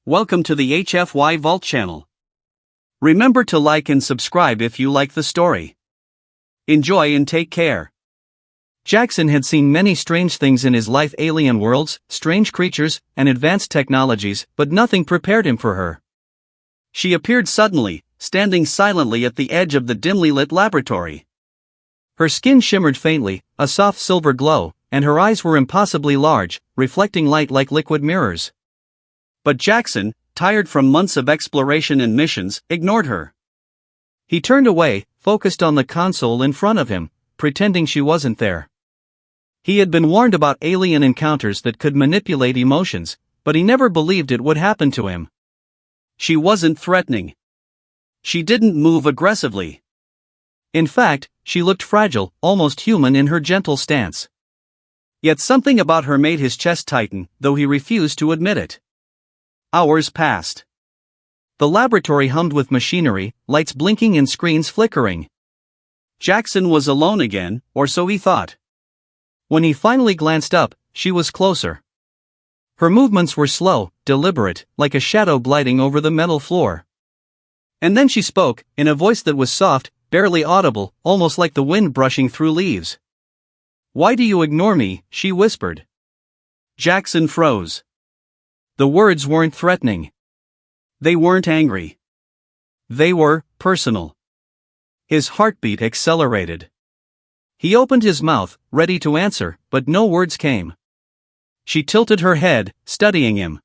Welcome to the HFY Vault channel. Remember to like and subscribe if you like the story. Enjoy and take care. Jackson had seen many strange things in his life: alien worlds, strange creatures, and advanced technologies, but nothing prepared him for her. She appeared suddenly, standing silently at the edge of the dimly lit laboratory. Her skin shimmered faintly, a soft silver glow, and her eyes were impossibly large, reflecting light like liquid mirrors. But Jackson, tired from months of exploration and missions, ignored her. He turned away, focused on the console in front of him, pretending she wasn't there. He had been warned about alien encounters that could manipulate emotions, but he never believed it would happen to him. She wasn't threatening. She didn't move aggressively. In fact, she looked fragile, almost human in her gentle stance. Yet something about her made his chest tighten, though he refused to admit it. Hours passed. The laboratory hummed with machinery, lights blinking and screens flickering. Jackson was alone again, or so he thought. When he finally glanced up, she was closer. Her movements were slow, deliberate, like a shadow gliding over the metal floor. And then she spoke, in a voice that was soft, barely audible, almost like the wind brushing through leaves. "Why do you ignore me?" she whispered. Jackson froze. The words weren't threatening. They weren't angry. They were personal. His heartbeat accelerated. He opened his mouth, ready to answer, but no words came. She tilted her head, studying him.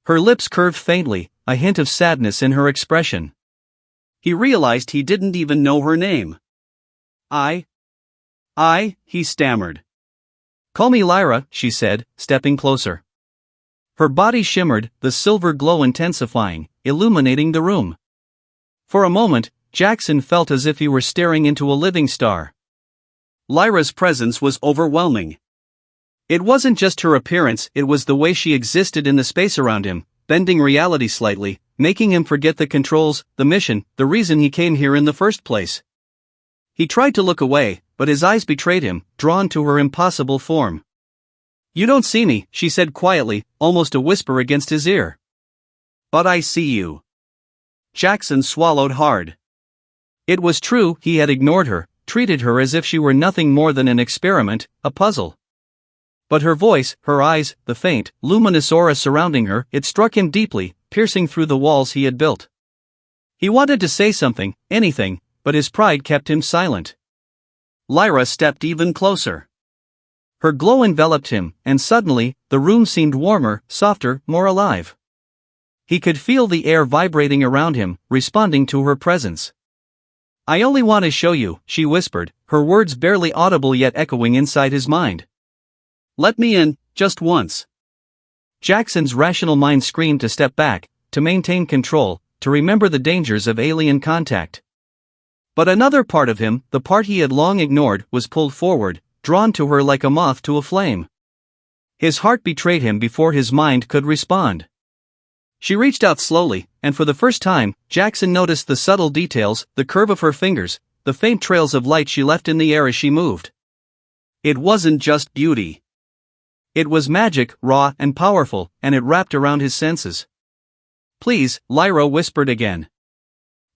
Her lips curved faintly, a hint of sadness in her expression. He realized he didn't even know her name. He stammered. "Call me Lyra," she said, stepping closer. Her body shimmered, the silver glow intensifying, illuminating the room. For a moment, Jackson felt as if he were staring into a living star. Lyra's presence was overwhelming. It wasn't just her appearance, it was the way she existed in the space around him, bending reality slightly, making him forget the controls, the mission, the reason he came here in the first place. He tried to look away, but his eyes betrayed him, drawn to her impossible form. "You don't see me," she said quietly, almost a whisper against his ear. "But I see you." Jackson swallowed hard. It was true, he had ignored her, treated her as if she were nothing more than an experiment, a puzzle. But her voice, her eyes, the faint, luminous aura surrounding her, it struck him deeply, piercing through the walls he had built. He wanted to say something, anything, but his pride kept him silent. Lyra stepped even closer. Her glow enveloped him, and suddenly, the room seemed warmer, softer, more alive. He could feel the air vibrating around him, responding to her presence. "I only want to show you," she whispered, her words barely audible yet echoing inside his mind. "Let me in, just once." Jackson's rational mind screamed to step back, to maintain control, to remember the dangers of alien contact. But another part of him, the part he had long ignored, was pulled forward, drawn to her like a moth to a flame. His heart betrayed him before his mind could respond. She reached out slowly, and for the first time, Jackson noticed the subtle details, the curve of her fingers, the faint trails of light she left in the air as she moved. It wasn't just beauty. It was magic, raw and powerful, and it wrapped around his senses. "Please," Lyra whispered again.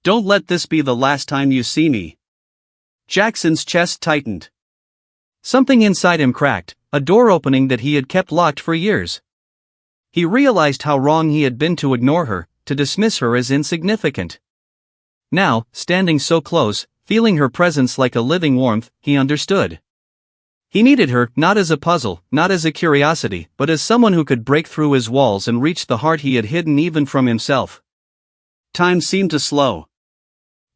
"Don't let this be the last time you see me." Jackson's chest tightened. Something inside him cracked, a door opening that he had kept locked for years. He realized how wrong he had been to ignore her, to dismiss her as insignificant. Now, standing so close, feeling her presence like a living warmth, he understood. He needed her, not as a puzzle, not as a curiosity, but as someone who could break through his walls and reach the heart he had hidden even from himself. Time seemed to slow.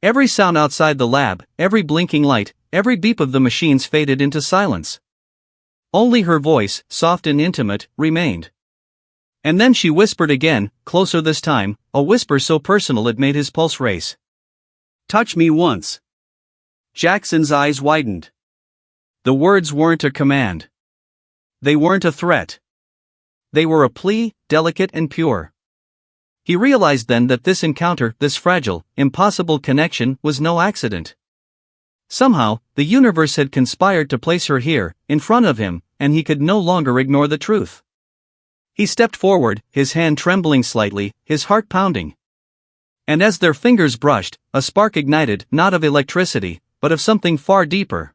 Every sound outside the lab, every blinking light, every beep of the machines faded into silence. Only her voice, soft and intimate, remained. And then she whispered again, closer this time, a whisper so personal it made his pulse race. "Touch me once." Jackson's eyes widened. The words weren't a command. They weren't a threat. They were a plea, delicate and pure. He realized then that this encounter, this fragile, impossible connection, was no accident. Somehow, the universe had conspired to place her here, in front of him, and he could no longer ignore the truth. He stepped forward, his hand trembling slightly, his heart pounding. And as their fingers brushed, a spark ignited, not of electricity, but of something far deeper.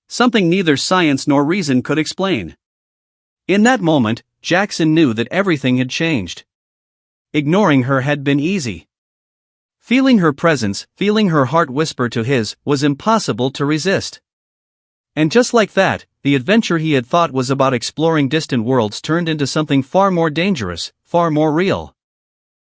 Something neither science nor reason could explain. In that moment, Jackson knew that everything had changed. Ignoring her had been easy. Feeling her presence, feeling her heart whisper to his, was impossible to resist. And just like that, the adventure he had thought was about exploring distant worlds turned into something far more dangerous, far more real.